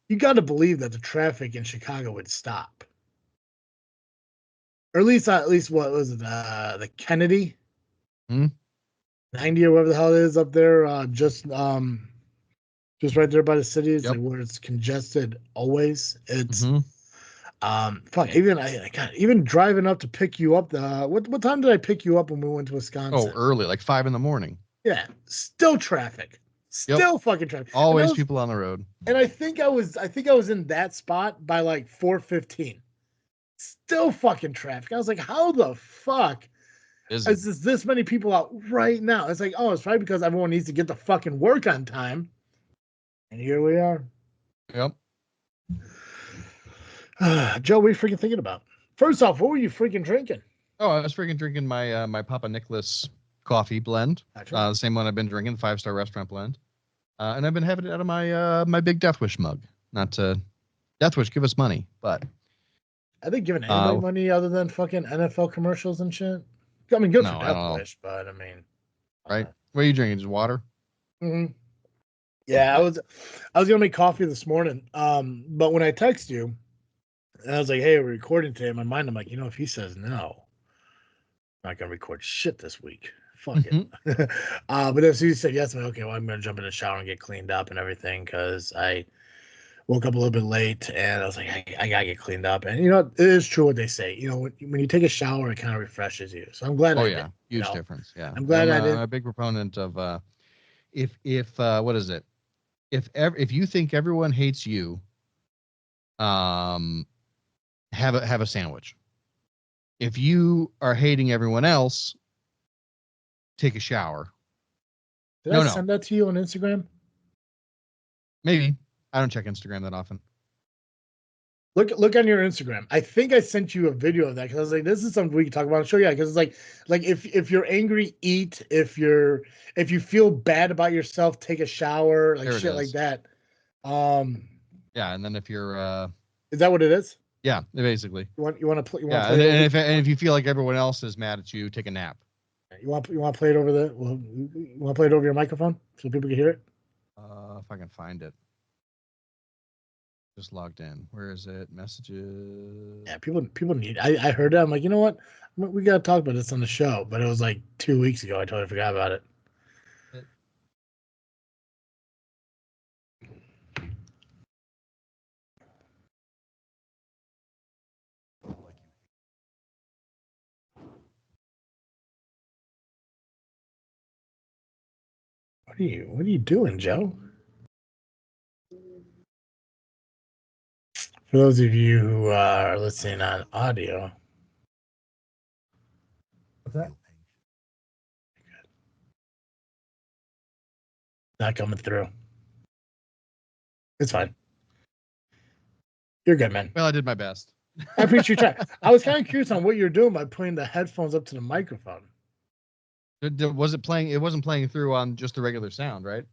You got to believe that the traffic in Chicago would stop. Or at least what was it? The Kennedy? 90 or whatever the hell it is up there. Just right there by the city. It's like where it's congested always. It's even driving up to pick you up. What time did I pick you up when we went to Wisconsin? Oh, early, like 5 a.m. Yeah, still traffic. Still fucking traffic. Always people on the road. And I think I was in that spot by like 4:15. Still fucking traffic. I was like, how the fuck is this many people out right now? It's like, it's probably because everyone needs to get to fucking work on time. And here we are. Yep. Joe, what are you freaking thinking about? First off, what were you freaking drinking? Oh, I was freaking drinking my my Papa Nicholas coffee blend. The same one I've been drinking, the 5-star restaurant blend. And I've been having it out of my my big Death Wish mug. Not to Death Wish, give us money, but are they giving anybody money other than fucking NFL commercials and shit? I mean, good for Death Wish, but I mean, right? What are you drinking? Just water? Mm-hmm. Yeah, I was gonna make coffee this morning. But when I text you, and I was like, "Hey, we're recording today." In my mind, I'm like, if he says no, I'm not gonna record shit this week. Fuck it. But as you said yes, I'm like, okay, well, I'm gonna jump in the shower and get cleaned up and everything because I woke up a little bit late and I was like, I gotta get cleaned up. And it is true what they say. When you take a shower, it kind of refreshes you. So I'm glad. Huge difference. Yeah, I'm glad I did. I'm a big proponent of if what is it? If you think everyone hates you, have a sandwich. If you are hating everyone else, take a shower. Did I send that to you on Instagram? Maybe. I don't check Instagram that often. Look on your Instagram. I think I sent you a video of that because I was like, this is something we can talk about and show you. Because it's like if you're angry, eat. If you feel bad about yourself, take a shower, like shit like that. Yeah, and then if you're is that what it is? Yeah, basically. You want to play? Yeah, and if you feel like everyone else is mad at you, take a nap. You want to play it over you want to play it over your microphone so people can hear it? If I can find it. Just logged in. Where is it? Messages. Yeah, people need. I heard that. I'm like, you know what? We gotta talk about this on the show. But it was like 2 weeks ago. I totally forgot about it. What are you doing, Joe? For those of you who are listening on audio. What's that? Not coming through. It's fine. You're good, man. Well, I did my best. I appreciate you trying. I was kind of curious on what you're doing by putting the headphones up to the microphone. Was it playing? It wasn't playing through on just the regular sound, right?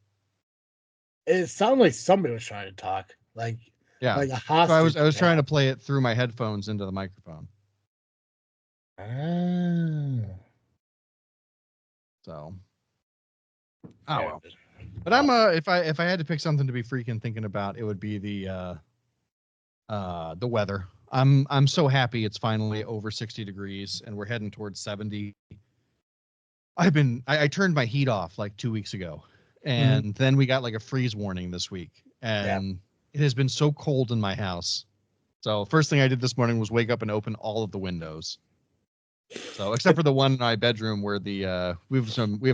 It sounded like somebody was trying to talk, like a hostage. So I was trying to play it through my headphones into the microphone. So, well. But I'm if I had to pick something to be freaking thinking about, it would be the weather. I'm so happy it's finally over 60 degrees and we're heading towards 70. I turned my heat off like 2 weeks ago, and then we got like a freeze warning this week, and it has been so cold in my house. So first thing I did this morning was wake up and open all of the windows. So except for the one in my bedroom where we have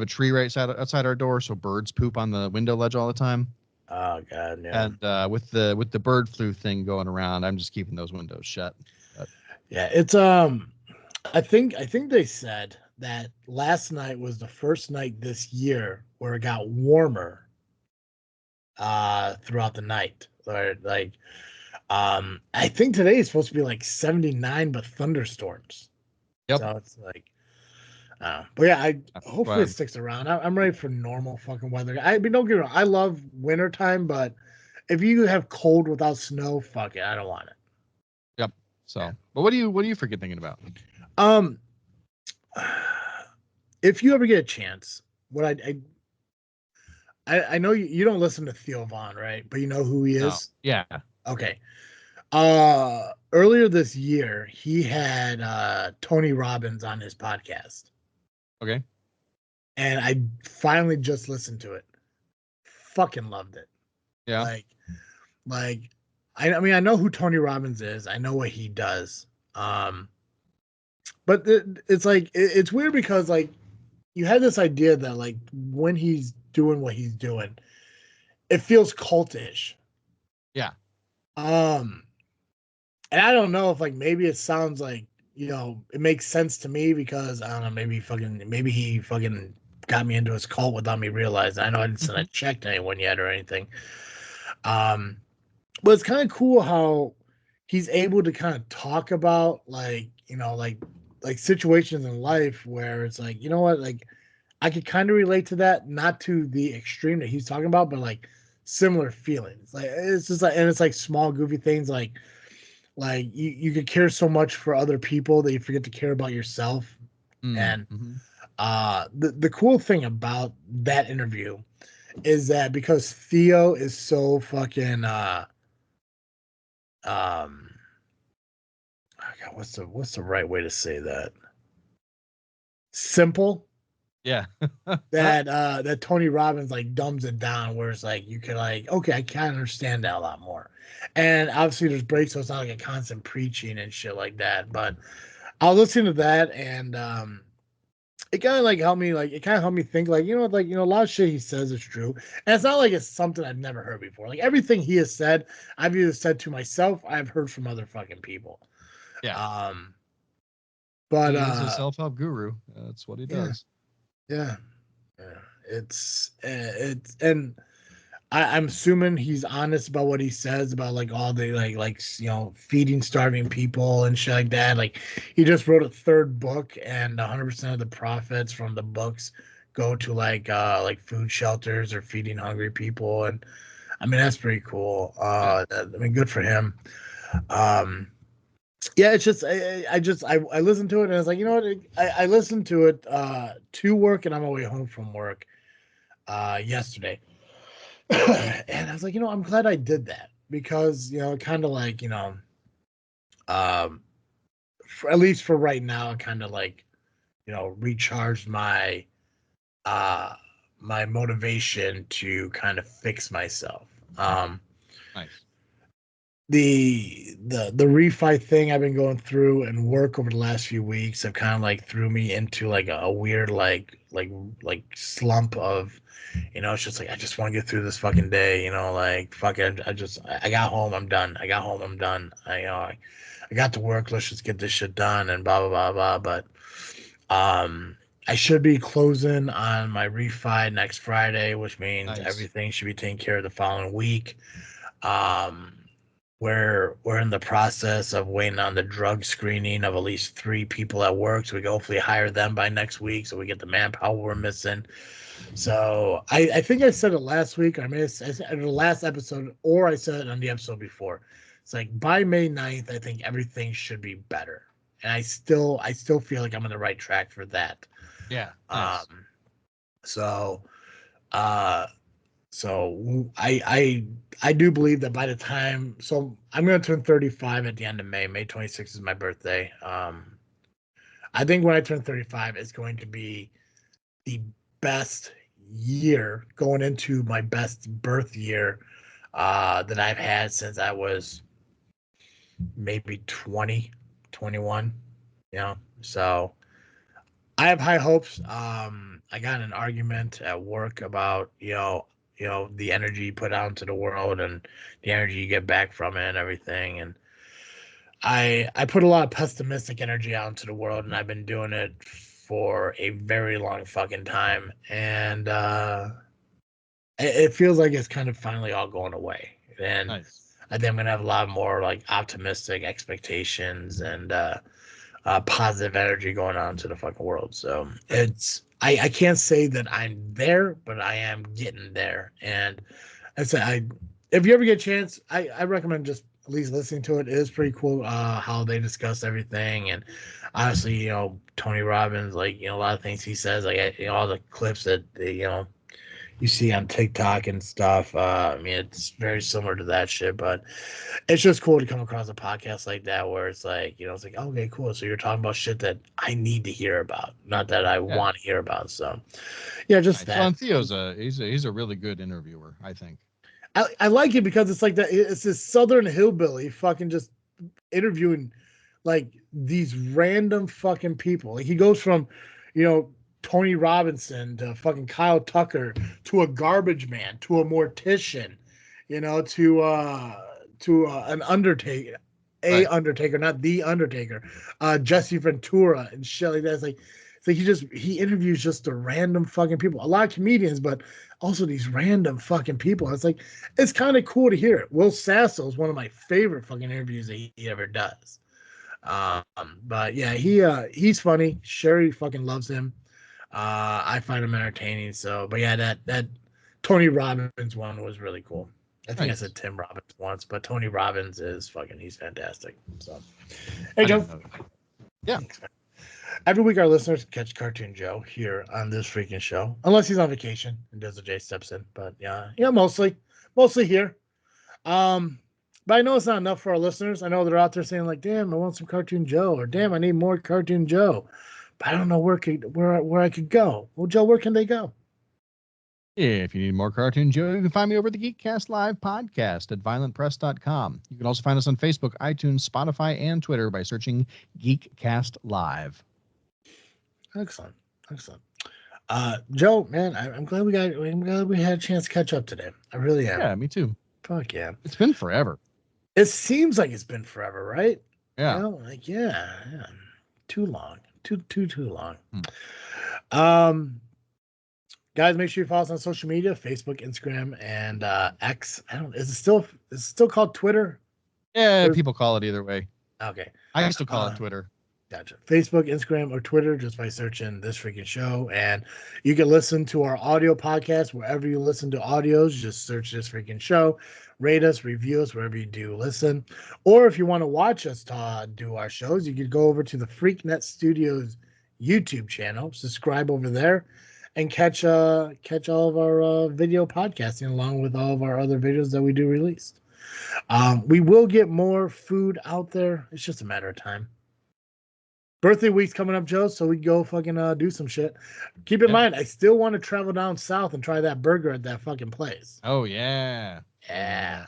a tree right outside our door, so birds poop on the window ledge all the time. Oh God, yeah. And with the bird flu thing going around, I'm just keeping those windows shut. But, yeah, it's I think they said that last night was the first night this year where it got warmer throughout the night. Like I think today is supposed to be like 79 but thunderstorms. Yep. So it's like but yeah, hopefully it sticks around. I'm ready for normal fucking weather. I mean, don't get me wrong, I love wintertime, but if you have cold without snow, fuck it, I don't want it. Yep. So, but what are you freaking thinking about? If you ever get a chance, what I know you don't listen to Theo Vaughn, right? But you know who he is? No. Yeah. Okay. Earlier this year, he had Tony Robbins on his podcast. Okay. And I finally just listened to it. Fucking loved it. Yeah. Like I mean, I know who Tony Robbins is. I know what he does. But it's like it's weird because like you had this idea that like when he's doing what he's doing, it feels cultish. Yeah. And I don't know if like maybe it sounds like, you know, it makes sense to me because I don't know, maybe he fucking got me into his cult without me realizing. I know I didn't send a check to anyone yet or anything. But it's kind of cool how he's able to kind of talk about like, you know, like situations in life where it's like, you know what, like I could kind of relate to that, not to the extreme that he's talking about, but like similar feelings. Like it's just like, and it's like small goofy things like you could care so much for other people that you forget to care about yourself. And the cool thing about that interview is that because Theo is so fucking God, what's the right way to say that? Simple. Yeah. that Tony Robbins like dumbs it down where it's like you can like, okay, I can understand that a lot more. And obviously there's breaks, so it's not like a constant preaching and shit like that. But I was listening to that and it kind of like helped me, like it kind of helped me think like, you know, like, you know, a lot of shit he says is true. And it's not like it's something I've never heard before. Like everything he has said, I've either said to myself, I've heard from other fucking people. Yeah. But he is a self-help guru. That's what he does. Yeah. And I'm assuming he's honest about what he says about like all the feeding starving people and shit like that. Like he just wrote a third book, and 100% of the profits from the books go to like food shelters or feeding hungry people. And I mean that's pretty cool. I mean good for him. Yeah, it's just I listened to it and I was like, you know what? I listened to it to work and on my way home from work yesterday. And I was like, you know, I'm glad I did that because, you know, kind of like, you know, um, at least for right now, it kind of like, you know, recharged uh, my motivation to kind of fix myself. Nice. The refi thing I've been going through and work over the last few weeks have kind of like threw me into like a weird like slump of, you know, it's just like I just want to get through this fucking day, you know, like fuck it, I got home, I'm done. I got home, I'm done. I got to work, let's just get this shit done and blah blah blah blah. But I should be closing on my refi next Friday, which means Nice. everything should be taken care of the following week. Um, we're in the process of waiting on the drug screening of at least 3 people at work, so we can hopefully hire them by next week, so we get the manpower we're missing. So I think I said it last week. I said it in the last episode, or I said it on the episode before. It's like by May 9th, I think everything should be better, and I still feel like I'm on the right track for that. Yeah. Nice. So uh so I do believe that by the time, so I'm going to turn 35 at the end of May. May 26th is my birthday. I think when I turn 35, it's going to be the best year going into my best birth year that I've had since I was maybe 20, 21. You know, so I have high hopes. I got in an argument at work about the energy you put out into the world and the energy you get back from it and everything. And I put a lot of pessimistic energy out into the world, and I've been doing it for a very long fucking time. And it feels like it's kind of finally all going away. And Nice. I think I'm gonna have a lot more like optimistic expectations and positive energy going on to the fucking world. So it's I can't say that I'm there, but I am getting there. And I say if you ever get a chance, I recommend just at least listening to it. It is pretty cool how they discuss everything. And honestly, you know, Tony Robbins, like, you know, a lot of things he says, like, you know, all the clips that you see on TikTok and stuff. I mean, it's very similar to that shit, but it's just cool to come across a podcast like that where it's like, you know, it's like, okay, cool. So you're talking about shit that I need to hear about, not that I Yeah. want to hear about. So, yeah, just Nice. Well, that. and Theo's he's a really good interviewer, I think. I like it because it's like that. It's this Southern hillbilly fucking just interviewing like these random fucking people. Like he goes from, you know, Tony Robinson to fucking Kyle Tucker to a garbage man to a mortician, you know, to an Undertaker, Right. Undertaker, not the Undertaker, Jesse Ventura and shit like that. It's like he interviews just the random fucking people. A lot of comedians, but also these random fucking people. It's like it's kind of cool to hear it. Will Sasso is one of my favorite fucking interviews that he ever does. But yeah, he's funny. Sherry fucking loves him. I find him entertaining. So, but yeah, that Tony Robbins one was really cool. I think I Nice. said Tim Robbins once, but Tony Robbins is fucking, he's fantastic. So, hey I Joe. didn't know that. Yeah. Thanks, man. Every week our listeners catch Cartoon Joe here on this freaking show, unless he's on vacation and Desert J steps in. But yeah, mostly here. Um, but I know it's not enough for our listeners. I know they're out there saying like, "Damn, I want some Cartoon Joe," or "Damn, I need more Cartoon Joe," but I don't know where I could go. Well, Joe, where can they go? If you need more Cartoon Joe, you can find me over at the Geekcast Live podcast at violentpress.com. You can also find us on Facebook, iTunes, Spotify, and Twitter by searching Geekcast Live. Excellent. Joe, man, I'm glad we had a chance to catch up today. I really am. Yeah, me too. Fuck yeah. It's been forever. It seems like it's been forever, right? Yeah. You know, like yeah. Too long. Too long. Hmm. Um Guys, make sure you follow us on social media: Facebook, Instagram, and X. I don't. Is it still called Twitter? Yeah, people call it either way. Okay. I still call it Twitter. Gotcha. Facebook, Instagram, or Twitter just by searching This Freaking Show. And you can listen to our audio podcast wherever you listen to audios. Just search This Freaking Show. Rate us, review us wherever you do listen. Or if you want to watch us do our shows, you could go over to the FreakNet Studios YouTube channel, subscribe over there, and catch all of our video podcasting along with all of our other videos that we do release. We will get more food out there. It's just a matter of time. Birthday week's coming up, Joe, so we go fucking do some shit. Keep in mind, I still want to travel down south and try that burger at that fucking place. Oh, yeah. Yeah,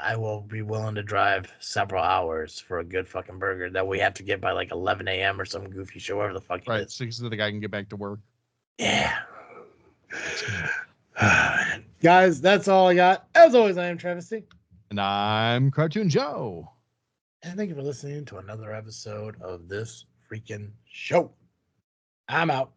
I will be willing to drive several hours for a good fucking burger that we have to get by like 11 a.m. or some goofy show, whatever the fuck it is. Right, so the guy can get back to work. Yeah. Guys, that's all I got. As always, I am Travesty. And I'm Cartoon Joe. And thank you for listening to another episode of This Freaking Show. I'm out.